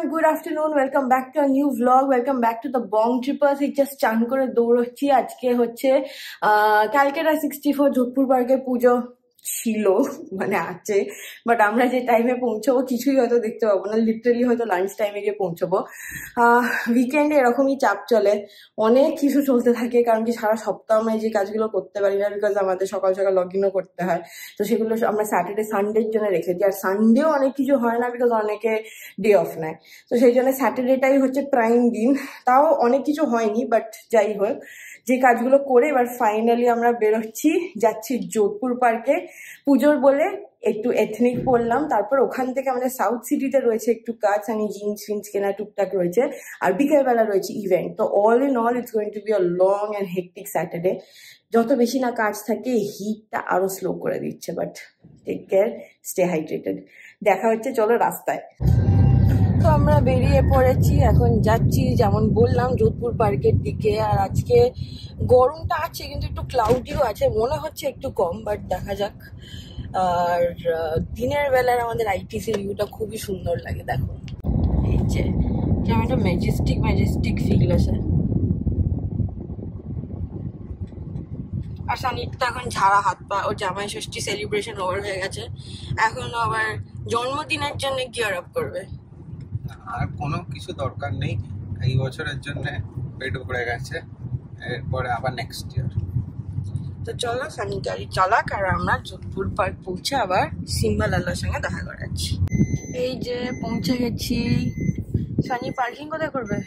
everyone, good afternoon. Welcome back to a new vlog. Welcome back to the Bong Trippers. I just চান করে দৌড়চ্ছি। আজকে হচ্ছে ক্যালকাটা 64 যোধপুর পার্কে পুজো ছিল, মানে আছে, বাট আমরা যে টাইমে পৌঁছবো কিছুই হয়তো দেখতে পাবো না। লিটারালি হয়তো লাঞ্চ টাইমে গিয়ে পৌঁছবো। উইকেন্ডে এরকমই চাপ চলে, অনেক কিছু চলতে থাকে, কারণ কি সারা সপ্তাহ আমরা যে কাজগুলো করতে পারি না, বিকজ আমাদের সকাল সকাল লগ ইনও করতে হয়। তো সেগুলো আমরা স্যাটারডে সানডের জন্য রেখেছি। আর সানডেও অনেক কিছু হয় না, বিকজ অনেকে ডে অফ নেয়। তো সেই জন্য স্যাটারডেটাই হচ্ছে প্রাইম দিন। তাও অনেক কিছু হয়নি, বাট যাই হোক, যে কাজগুলো করে এবার ফাইনালি আমরা বেরোচ্ছি, যাচ্ছি যোধপুর পার্কে পুজোর বলে। একটু এথনিক পরলাম, তারপর ওখান থেকে আমাদের সাউথ সিটিতে রয়েছে একটু কাজ, আমি জিন্স ফিন্স কেনা টুকটাক রয়েছে, আর বিকেলবেলা রয়েছে ইভেন্ট। তো all in all it's going to be a long and hectic Saturday. যত বেশি না কাজ থাকে, হিটটা আরো স্লো করে দিচ্ছে, but take care, stay hydrated. দেখা হচ্ছে চলো রাস্তায়। তো আমরা বেরিয়ে পড়েছি, এখন যাচ্ছি যেমন বললাম যোধপুর পার্কের দিকে। আর আজকে গরমটা আছে, কিন্তু একটু ক্লাউডিও আছে, মনে হচ্ছে একটু কম, বাট দেখা যাক। আর দিনের বেলার আমাদের আইটিসির ভিউটা খুবই সুন্দর লাগে, দেখো এই যে কেমন একটা ম্যাজেস্টিক ফিল আছে। আর সানিরটা এখন ঝাড়া হাত পা, ওর জামাই ষষ্ঠী সেলিব্রেশন ওভার হয়ে গেছে, এখন আবার জন্মদিনের জন্য গিয়ার আপ করবে। আর কোনো কিছু দরকার নেই, এই বছরের জন্য পেট ভরে গেছে, এরপরে আবার নেক্সট ইয়ার। তো চলো সানি গাড়ি চালাক, আর আমরা যোধপুর পার্ক পৌঁছে আবার সিম্বা লাল্লার সঙ্গে দেখা করাচ্ছি। এই যে পৌঁছে গেছি। সানি পার্কিং কোথায় করবে?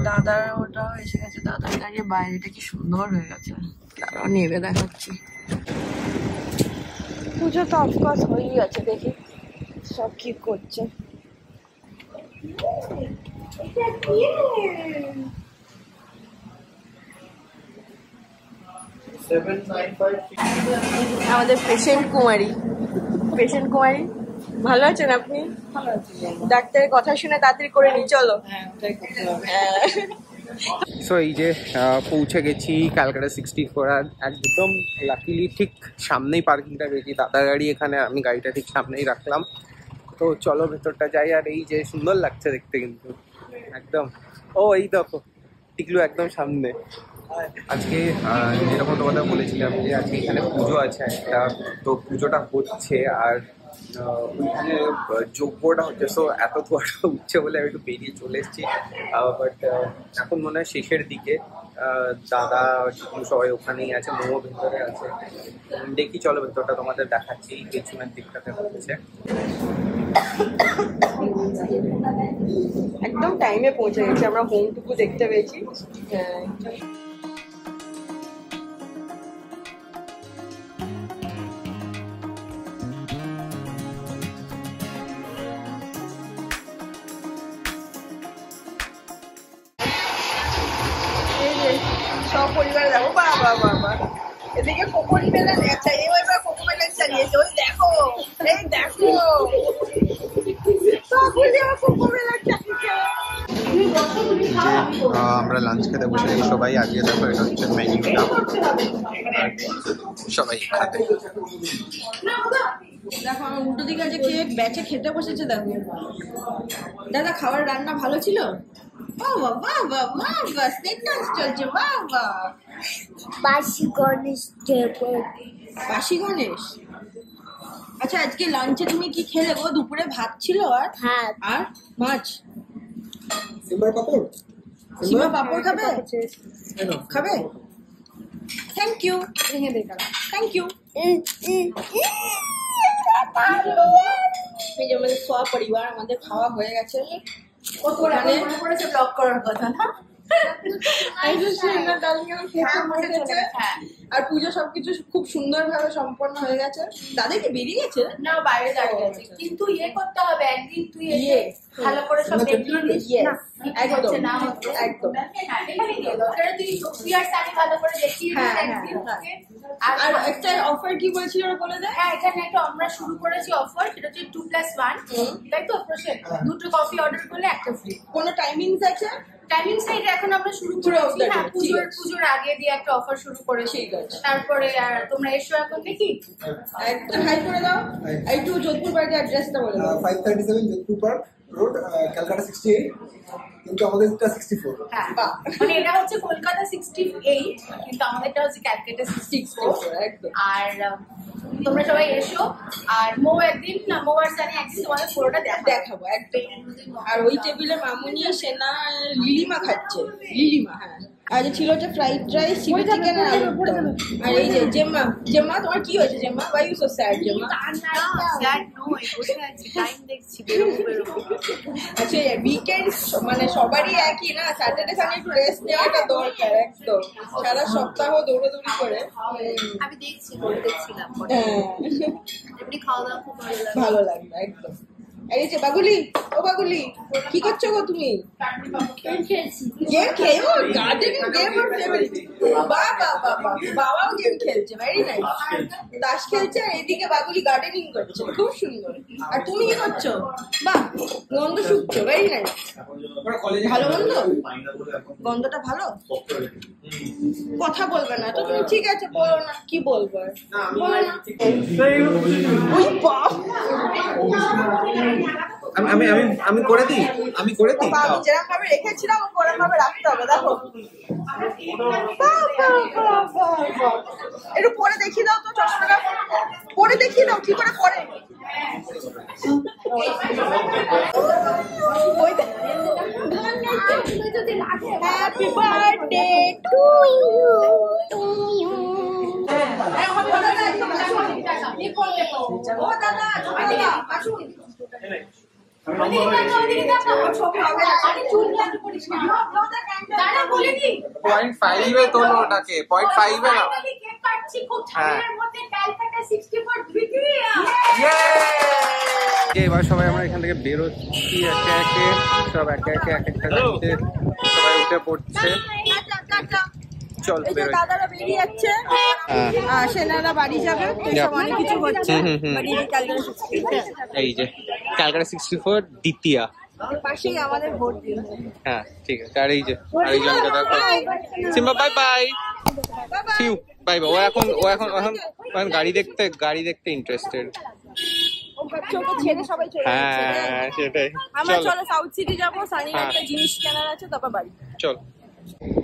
দাদার ওটাও এসে গেছে, দাদার গাড়ি বাইরেটা কি সুন্দর হয়ে গেছে, তারাও নেবে দেখাচ্ছি। পুজো তো অফকোর্স হয়েই গেছে, দেখি সব কি করছে। আমাদের পেশেন্ট কুমারী ভালো আছেন আপনি? ডাক্তারের কথা শুনে তাড়াতাড়ি করে নি, চলো। সো এই যে পৌঁছে গেছি ক্যালকাটা 64। আর একদম লাকিলি ঠিক সামনেই পার্কিংটা পেয়েছি, দাদা গাড়ি এখানে, আমি গাড়িটা ঠিক সামনেই রাখলাম। তো চলো ভেতরটা যাই। আর এই যে সুন্দর লাগছে দেখতে, কিন্তু একদম, ও এই দেখো টিকলু একদম সামনে। আজকে যেরকম তোমাদের বলেছিলাম যে আজকে এখানে পুজো আছে একটা, তো পুজোটা হচ্ছে আর ওইখানে যজ্ঞটা হচ্ছে। সো এত ধোয়াটা উঠছে বলে আমি একটু বেরিয়ে চলে এসেছি, বাট এখন মনে হয় শেষের দিকে। দাদা সবাই ওখানেই আছে, মোমো ভেতরে আছে। দেখি চলো ভেতরটা তোমাদের দেখাচ্ছি, পেছনের দিকটাতে হচ্ছে। একদম টাইমে পৌঁছে গেছি আমরা, হোমটুকু দেখতে পেয়েছি। সব পরিবার দেখো, বাবা বাবা, এদিকে কোকোরি মেলান, আচ্ছা এবার কোকো মেলান চালিয়েছে, ওই দেখো, এই দেখো আমরা লাঞ্চ খেতে বসে গেছি সবাই। আজকে দেখো এটা হচ্ছে মেনুটা, সবাই খাতে। দেখো আমার উল্টো দিকে আছে, খেয়ে ব্যাচে খেতে বসেছে। দেখো দাদা, খাবার রান্না ভালো ছিল? বাবা বাবা বাবা, সেন্টেন্স চলছে, বাবা। বাসি গণেশ। আচ্ছা আজকে লাঞ্চে তুমি কি খেলে গো? দুপুরে ভাত ছিল আর আর মাছ। সিমা পাপড় খাবে? Thank you, thank you. এই যে আমাদের সপরিবার, আমাদের খাওয়া হয়ে গেছে। মনে পড়েছে ব্লগ করার কথা না? আর পুজো সবকিছু খুব সুন্দর ভাবে সম্পন্ন হয়ে গেছে। দাদা কি বেরিয়ে গেছে না? বাইরে দাঁড়িয়ে আছে, কিন্তু ইয়ে করতে হবে একদিন, তুই এসে ভালো করে সব দেখিয়ে দিস না। একদম একদম, তুই সবজি আর শাড়ি ভালো করে দেখিয়ে দিস একদিন। আর একটা অফার কি বলছিল বলে দে। হ্যাঁ, এখানে একটা আমরা শুরু করেছি অফার, সেটা হচ্ছে 2+1, তাই তো? দুটো কফি অর্ডার করলে একটা ফ্রি। কোনো টাইমিংস আছে? টাইমিং সাইড এখন আমরা শুরু করেছি, হ্যাঁ, পুজোর আগে দিয়ে একটা অফার শুরু করেছি। তারপরে তোমরা এসো এখন দেখি। একটু হাই করে দাও, একটু যোধপুর পার্কের অ্যাড্রেসটা বলে দাও। 537 যোধপুর পার্ক, রোড ক্যালকাটা 68 কিন্তু আমাদেরটা 64। হ্যাঁ মানে এটা হচ্ছে কলকাতা 68 কিন্তু আমাদেরটা হচ্ছে ক্যালকাটা 64 একদম। আর তোমরা সবাই এসো আর একদিন আর সানি একদিন তোমাদের পুরোটা দেখাবো একদম। আর ওই টেবিলে মামুনি সেনা লিলিমা খাচ্ছে, লিলিমা। হ্যাঁ আজ ছিল হচ্ছে ফ্রাইড রাইস, চিলি চিকেন আর আলু দম। আর এই যে জেম্মা, জেম্মা তোমার কি হয়েছে Gemma? Why you so sad Gemma? আচ্ছা উইকেন্ড মানে সবারই একই না, স্যাটারডে সানডে একটু রেস্ট নেওয়াটা দরকার একদম, সারা সপ্তাহ দৌড়াদৌড়ি করে। আমি দেখছিলাম এমনি খাওয়া দাওয়া খুব ভালো লাগবে একদম। এই যে বাগুলি, ও বাগুলি কি করছো গো তুমি? গেম খেলো, গার্ডেনিং গেম আর ফেভারিট। বাবাও গেম খেলছে, ভেরি নাইস। তাস খেলছে আর এদিকে বাগুলি গার্ডেনিং করছে, খুব সুন্দর। আর তুমি কি করছো? বাহ, গন্ধ শুকছো, ভেরি নাইস। ভালো গন্ধ, গন্ধটা ভালো। কথা বলবে না তো তুমি? ঠিক আছে বলো না, কি বলবো আর বলো না। ওই বাপ, আমি করে দিই, আমি করে দিই। আমি যেরকম ভাবে রেখেছিলাম ওরকম ভাবে রাখতে হবে। দেখো একটু পরে দেখিয়ে দাও তো, চশমাটা পরে দেখিয়ে দাও কি করে পরে। Happy birthday to you, to you. ও দাদা আসুন। 0.5 এ তোলো ওটাকে, 0.5 এ না। এবার সবাই আমরা এখান থেকে বেরোচ্ছি একে একে, সব একে একে এক একটা গাড়িতে সবাই উঠে পড়ছে। চল বেরোই। দাদারা বেরিয়ে যাচ্ছে আর সেনারা বাড়ি যাবে, তো সব অনেক কিছু হচ্ছে। এই যে ক্যালকাটা 64 দ্বিতীয়া পাশেই আমাদের ভোট দিন। হ্যাঁ ঠিক আছে। আর এই যে আরেকজনকে দেখো, Simba bye bye, see you bye bye. ও এখন গাড়ি দেখতে ইন্টারেস্টেড। ছেড়ে সবাই চলে যাচ্ছে। হ্যাঁ সেটাই। আমরা চলো সাউথ সিটি যাবো, সানির একটা জিনিস কেনার আছে, তারপর বাড়ি চল।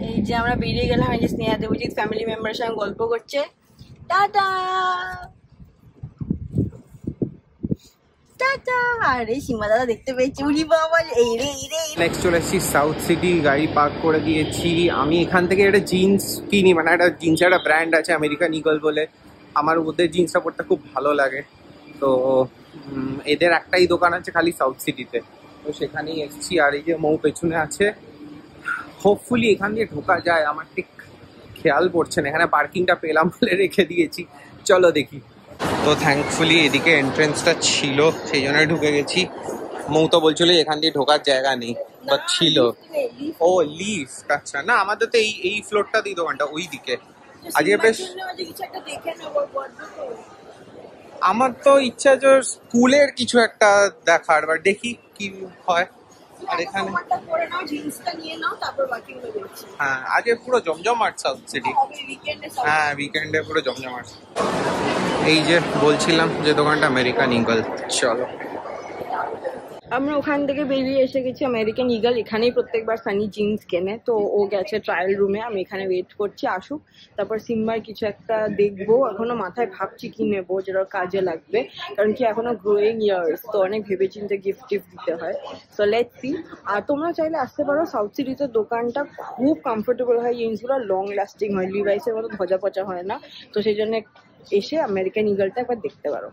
এই যে আমরা বেরিয়ে গেলাম। এই যে স্নেহা দেবজিৎ ফ্যামিলি মেম্বারের সঙ্গে গল্প করছে। Tata tata. আর এই সীমা দাদা দেখতে পেয়েছি, উনি বাবা এই রে এই রে। নেক্সট চলে এসেছি সাউথ সিটি, গাড়ি পার্ক করে দিয়েছি। আমি এখান থেকে একটা জিন্স কিনি, মানে একটা জিন্সের একটা ব্র্যান্ড আছে আমেরিকান ইগল বলে, আমার ওদের জিন্সটা পরতে খুব ভালো লাগে। তো এদের একটাই দোকান আছে খালি সাউথ সিটিতে, তো সেখানেই এসেছি। আর এই যে মৌ পেছনে আছে, হোপফুলি এখান দিয়ে ঢোকা যায়, আমার ঠিক খেয়াল পড়ছে না। এখানে পার্কিংটা পেলাম বলে রেখে দিয়েছি, চলো দেখি। তো থ্যাঙ্কফুলি এদিকে এন্ট্রেন্সটা ছিল, সেই জন্য ঢুকে গেছি। মৌ তো বলছিল এখান দিয়ে ঢোকার জায়গা নেই, বাট ছিল। ও লিফট, আচ্ছা। না আমাদের তো এই ফ্লোরটা দিয়ে দোকানটা ওই দিকে। আজকে বেশ আমার তো ইচ্ছা যে স্কুলের কিছু একটা দেখার, বা দেখি কি হয়। আর এখানে হ্যাঁ আজকে পুরো জমজমাট সাউথ সিটি। হ্যাঁ উইকেন্ডে পুরো জমজমাট। এই যে বলছিলাম যে দোকানটা আমেরিকান ইগল, চলো। আমরা ওখান থেকে বেরিয়ে এসে গেছি আমেরিকান ইগল। এখানেই প্রত্যেকবার সানি জিন্স কেনে, তো ও গেছে ট্রায়াল রুমে, আমি এখানে ওয়েট করছি আসুক, তারপর সিম্বার কিছু একটা দেখবো। এখনো মাথায় ভাবছি কি নেবো যেটা কাজে লাগবে, কারণ কি এখনো গ্রোয়িং ইয়ার্স, তো অনেক ভেবেচিন্তে গিফট দিতে হয়। So let's see. আর তোমরা চাইলে আসতে পারো, সাউথ সিটিতে দোকানটা খুব কমফোর্টেবল হয়, জিন্সগুলো লং লাস্টিং হয়, লিভাইসের মতো ভজা পচা হয় না, তো সেই জন্য এসে আমেরিকান ইগলটা একবার দেখতে পারো।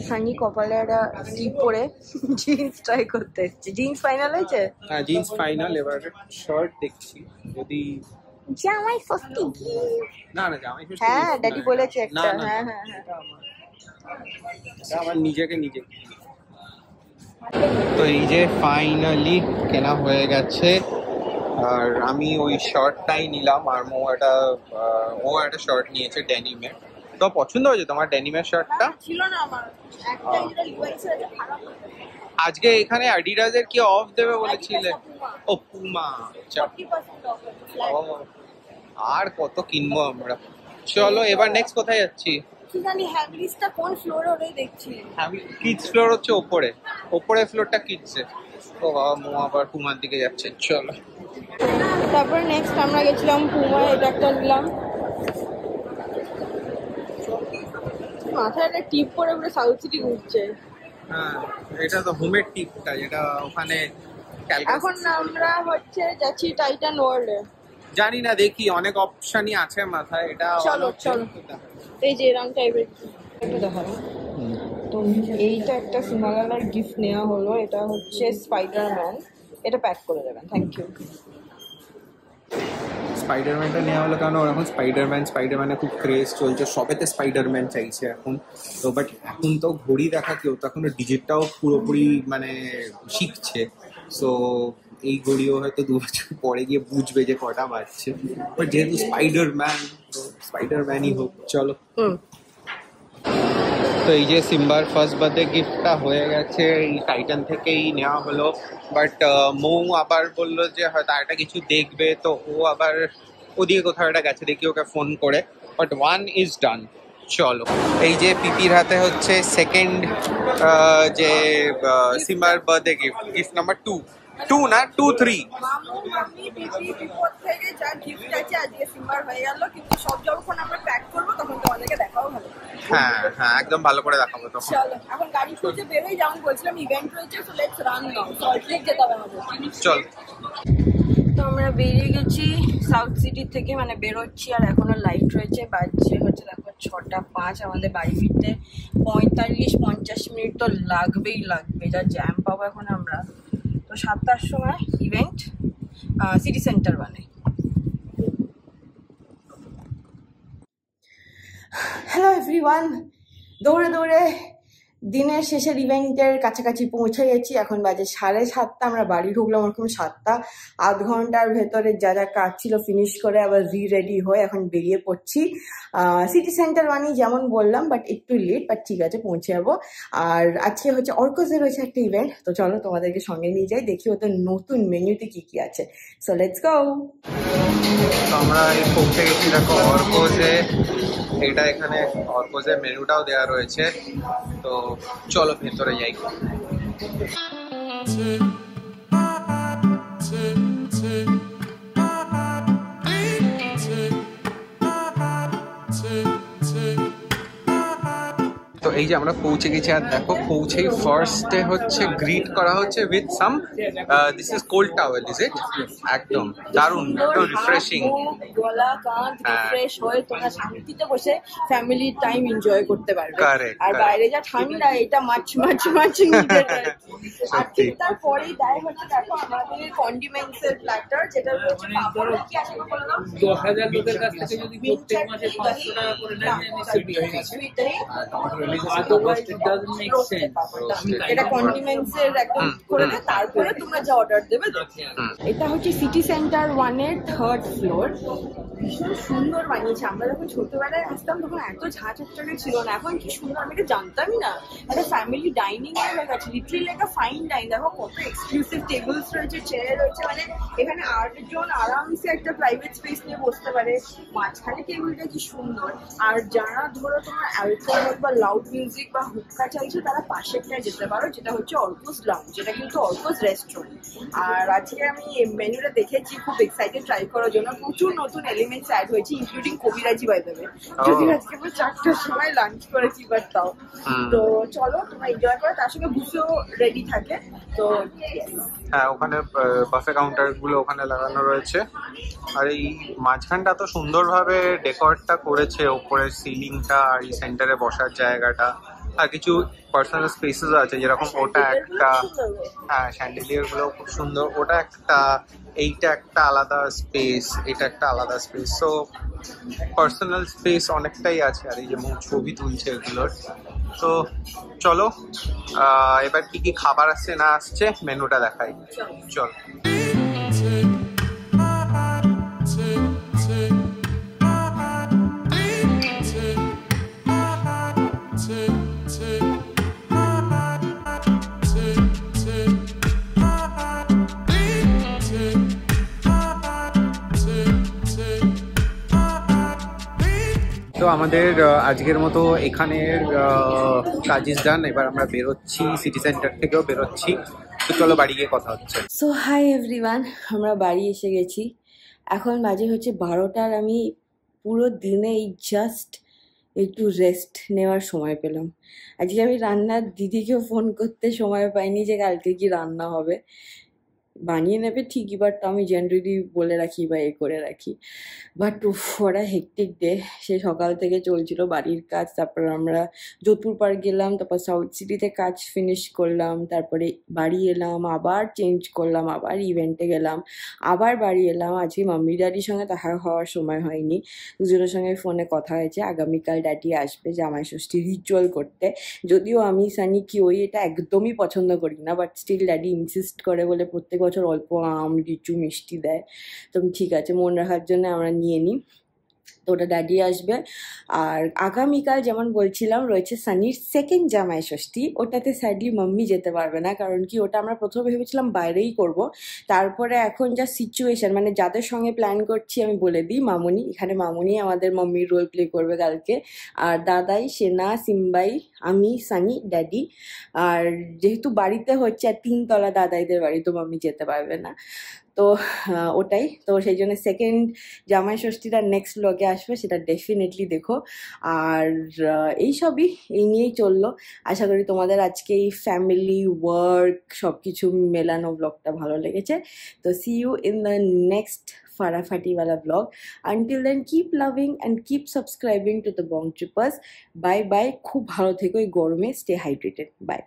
সানি কপালে একটা স্লিপ পরে জিন্স ট্রাই করতে এসেছি। জিন্স ফাইনাল হয়েছে? হ্যাঁ জিন্স ফাইনাল। এবার শার্ট দেখছি যদি জামাই ষষ্ঠী। না জামাই ষষ্ঠী। হ্যাঁ ড্যাডি বলেছে একটা। হ্যাঁ আমার নিজেকে নিজে। তো এই যে ফাইনালি কেনা হয়ে গেছে, আর আমি ওই শার্টটাই নিলাম। আর ও একটা শার্ট নিয়েছে ডেনিমের। তো পছন্দ হয়েছে তোমার ডেনিমের শার্টটা? ছিল না আমার একটা, যেটা লিভাইসের আছে খারাপ। আজকে এখানে অ্যাডিডাসের কি অফ দেবে বলেছিলে? ও পুমা, ও আর কত কিনবো আমরা। চলো এবার নেক্সট কোথায় যাচ্ছি? কি জানি হ্যাভলিসটা কোন ফ্লোরে ওটাই দেখছি। কিডস ফ্লোর হচ্ছে ওপরে, ওপরে ফ্লোরটা কিচ্ছে। ও বাবা, মো আবার পুমার দিকে যাচ্ছে, চলো। তারপর নেক্সট আমরা গেছিলাম পুমা, এটা একটা নিলাম। মাথায় একটা টিপ পরে পুরো সাউথ সিটি ঘুরছে। হ্যাঁ, এটা তো হোমের টিপটা, যেটা ওখানে এখন আমরা হচ্ছে যাচ্ছি টাইটান ওয়ার্ল্ডে। জানি না, দেখি অনেক অপশনই আছে মাথায়। এটা চলো চলো, এই যে এরকম টাইপের একটা দেখাবো। তো এইটা একটা সিমালার গিফট নেওয়া হলো, এটা হচ্ছে স্পাইডারম্যান, এটা প্যাক করে দেবেন, থ্যাংক ইউ। স্পাইডারম্যানটা নেওয়া হলো কারণ ওর এখন স্পাইডারম্যানের খুব ক্রেজ চলছে, সবেতে স্পাইডারম্যান চাইছে এখন। তো বাট এখন তো ঘড়ি দেখা কেউ তো এখনো ডিজিটটাও পুরোপুরি মানে শিখছে। সো এই ঘড়িও হয়তো 2 বছর পরে গিয়ে বুঝবে যে কটা বাজছে। বাট যেহেতু স্পাইডারম্যান, তো স্পাইডারম্যানই হোক, চলো। তো এই যে সিম্বার ফার্স্ট বার্থডে গিফটটা হয়ে গেছে, এই টাইটান থেকেই নেওয়া হলো। বাট মৌ আবার বললো যে হয়তো আরেকটা কিছু দেখবে, তো ও আবার ওদিকে কোথাও একটা গেছে, দেখি ওকে ফোন করে। বাট 1 ইজ ডান, চলো। এই যে পিপির হাতে হচ্ছে সেকেন্ড যে সিম্বার বার্থডে গিফট নাম্বার 2 না 2-3। থেকে যা গিফট আছে আজকে সিম্বার হয়ে গেল, কিন্তু সব যখন আমরা প্যাক করবো তখন তোমাদেরকে দেখাও ভালো। হ্যাঁ হ্যাঁ, একদম ভালো করে দেখাবো তখন। চলো এখন গাড়ি খুঁজে বেরোই, যেমন বলছিলাম ইভেন্ট রয়েছে, তো let's run now. Salt lake যেতে হবে আমাদের, চল। তো আমরা বেরিয়ে গেছি সাউথ সিটি থেকে, মানে বেরোচ্ছি, আর এখনো লাইট রয়েছে। বাজছে হচ্ছে দেখো 6:05, আমাদের বাড়ি ফিরতে 45-50 মিনিট তো লাগবেই, যা জ্যাম পাবো এখন আমরা। তো 7টার সময় ইভেন্ট সিটি সেন্টার মানে। হ্যালো এভরিওয়ান, দৌড়ে দৌড়ে দিনের শেষের ইভেন্টের কাছাকাছি পৌঁছে গেছি। এখন বাজে 7:30, আমরা বাড়ি ঢুকলাম ওরকম 7টা। আধ ঘন্টার ভেতরে যা যা কাজ ছিল ফিনিশ করে আবার রেডি হয়ে এখন বেরিয়ে পড়ছি সিটি সেন্টার ওয়ানই, যেমন বললাম, বাট একটু লেট, বাট ঠিক আছে পৌঁছে যাবো। আর আজকে হচ্ছে অর্কোজে রয়েছে একটা ইভেন্ট, তো চলো তোমাদেরকে সঙ্গে নিয়ে যাই, দেখি ওদের নতুন মেনুতে কি কি আছে। So let's go. আমরা পৌঁছে গেছি দেখো অর্কোজে। এটা এখানে অর্কোজের মেনুটাও দেওয়া রয়েছে, তো চলো ভেতরে যাই। তো এই যে আমরা পৌঁছে গেছি, আর দেখো পৌঁছেই ফার্স্টে হচ্ছে গ্রিট করা হচ্ছে with some this is cold towel, is it? একদম দারুণ, একদম রিফ্রেশিং। গলা কান রিফ্রেশ হয়ে তোমরা শান্তিতে বসে ফ্যামিলি টাইম এনজয় করতে পারবে। আর বাইরে যা ঠান্ডা, এটা মাছ নিডেড। আর ঠিক তারপরেই দেয় হচ্ছে দেখো আমাদের কন্ডিমেন্টস এর প্ল্যাটার, যেটা রয়েছে পাপড় কি আছে বলে দাও। 10,000 লোকের কাছ থেকে যদি প্রত্যেক মাসে 500 টাকা করে নেন, নিশ্চয়ই হয়ে গেছে। Otherwise it doesn't make sense. এটা কন্ডিমেন্টস এর একদম করে দেয়, তারপরে তোমরা যা অর্ডার দেবে। এটা হচ্ছে সিটি সেন্টার 1-এর 3rd ফ্লোর। ভীষণ সুন্দর বানিয়েছে। আমরা যখন ছোটবেলায় আসতাম তখন এত ঝাঁঝাটটাকে ছিল না, এখন কি সুন্দর, আমি এটা জানতামই না। একটা ফ্যামিলি ডাইনিং এর হয়ে গেছে, লিটারালি একটা ফাইন ডাইন। দেখো কত এক্সক্লুসিভ টেবিলস রয়েছে, চেয়ার রয়েছে, মানে এখানে 8 জন আরামসে একটা প্রাইভেট স্পেস নিয়ে বসতে পারে। মাঝখানে টেবিলটা কি সুন্দর। আর যারা ধরো তোমার অ্যালকোহল বা লাউড মিউজিক বা হুক্কা চাইছো, তারা পাশেরটায় যেতে পারো, যেটা হচ্ছে অর্কোজ লাউঞ্জ, যেটা কিন্তু অর্কোজ রেস্টুরেন্ট। আর আজকে আমি মেনুটা দেখেছি, খুব এক্সাইটেড ট্রাই করার জন্য। প্রচুর নতুন এলিমেন্টস অ্যাড হয়েছে, ইনক্লুডিং কবিরাজি বাই দ্য ওয়ে। যদি আজকে আমরা 4টার সময় লাঞ্চ করেছি, বাট তাও। তো চলো তোমরা এনজয় করো, তার সঙ্গে বুফেও রেডি থাকে। তো হ্যাঁ, ওখানে বাফে কাউন্টার গুলো ওখানে লাগানো রয়েছে। আর এই মাঝখানটা তো সুন্দরভাবে ডেকোরটা করেছে, ওপরের সিলিংটা আর এই সেন্টারে বসার জায়গাটা, আর কিছু পার্সোনাল স্পেসেস আছে, যেরকম ওটা একটা, হ্যাঁ স্যান্ডেলিয়ার গুলো খুব সুন্দর, ওটা একটা, এইটা একটা আলাদা স্পেস, এটা একটা আলাদা স্পেস। সো পার্সোনাল স্পেস অনেকটাই আছে। আর এই যে ছবি তুলছে এগুলোর। তো চলো এবার কি কি খাবার আসছে না আসছে মেনুটা দেখাই, চল। তো আমাদের আজকের মতো এখানের কাজ ইজ ডান। এবার আমরা বেরোচ্ছি, সিটি সেন্টার থেকেও বেরোচ্ছি। তো চলো বাড়ি গিয়ে কথা হচ্ছে। সো হাই এভরিওয়ান, আমরা বাড়ি এসে গেছি। এখন বাজে হচ্ছে 12টা। আর আমি পুরো দিনে এই জাস্ট একটু রেস্ট নেওয়ার সময় পেলাম। আজকে আমি রান্নার দিদিকেও ফোন করতে সময় পাইনি যে কালকে কি রান্না হবে। বানিয়ে নেবে ঠিকই, বাট আমি জেনারেলি বলে রাখি বা করে রাখি। বাট ওরা হেকটিক ডে, সে সকাল থেকে চলছিল বাড়ির কাজ, তারপর আমরা যোধপুর পার্ক গেলাম, তারপর সাউথ সিটিতে কাজ ফিনিশ করলাম, তারপরে বাড়ি এলাম, আবার চেঞ্জ করলাম, আবার ইভেন্টে গেলাম, আবার বাড়ি এলাম। আজকে মাম্মি ড্যাডির সঙ্গে দেখা হওয়ার সময় হয়নি, দুজনের সঙ্গে ফোনে কথা হয়েছে। আগামীকাল ড্যাডি আসবে জামাই ষষ্ঠী রিচুয়াল করতে। যদিও আমি সানি কি ওই এটা একদমই পছন্দ করি না, বাট স্টিল ড্যাডি ইনসিস্ট করে বলে প্রত্যেক বছর অল্প আম লিচু মিষ্টি দেয়। তো ঠিক আছে, মন রাখার জন্য আমরা নিয়ে নিই। তো ওটা ড্যাডি আসবে। আর আগামীকাল যেমন বলছিলাম রয়েছে সানির সেকেন্ড জামাই ষষ্ঠী। ওটাতে স্যাডলি মাম্মি যেতে পারবে না, কারণ কি ওটা আমরা প্রথমে ভেবেছিলাম বাইরেই করব। তারপরে এখন যা সিচুয়েশন, মানে যাদের সঙ্গে প্ল্যান করছি আমি বলে দিই, মামুনি, এখানে মামুনি আমাদের মাম্মির রোল প্লে করবে কালকে, আর দাদাই, সেনা, সিম্বাই, আমি, সানি, ড্যাডি। আর যেহেতু বাড়িতে হচ্ছে আর 3 তলা দাদাইদের বাড়ি, তো মাম্মি যেতে পারবে না। তো ওটাই তো, সেই জন্য সেকেন্ড জামাই ষষ্ঠীটা নেক্সট ব্লগে আসবে, সেটা ডেফিনেটলি দেখো। আর এইসবই, এই নিয়েই চললো। আশা করি তোমাদের আজকে এই ফ্যামিলি ওয়ার্ক সব কিছু মেলানো ব্লগটা ভালো লেগেছে। তো see you in the next ফাটাফাটিওয়ালা blog. Until then keep loving and keep subscribing to the Bong trippers. Bye bye, খুব ভালো থেকো এই গরমে, স্টে হাইড্রেটেড, বাই।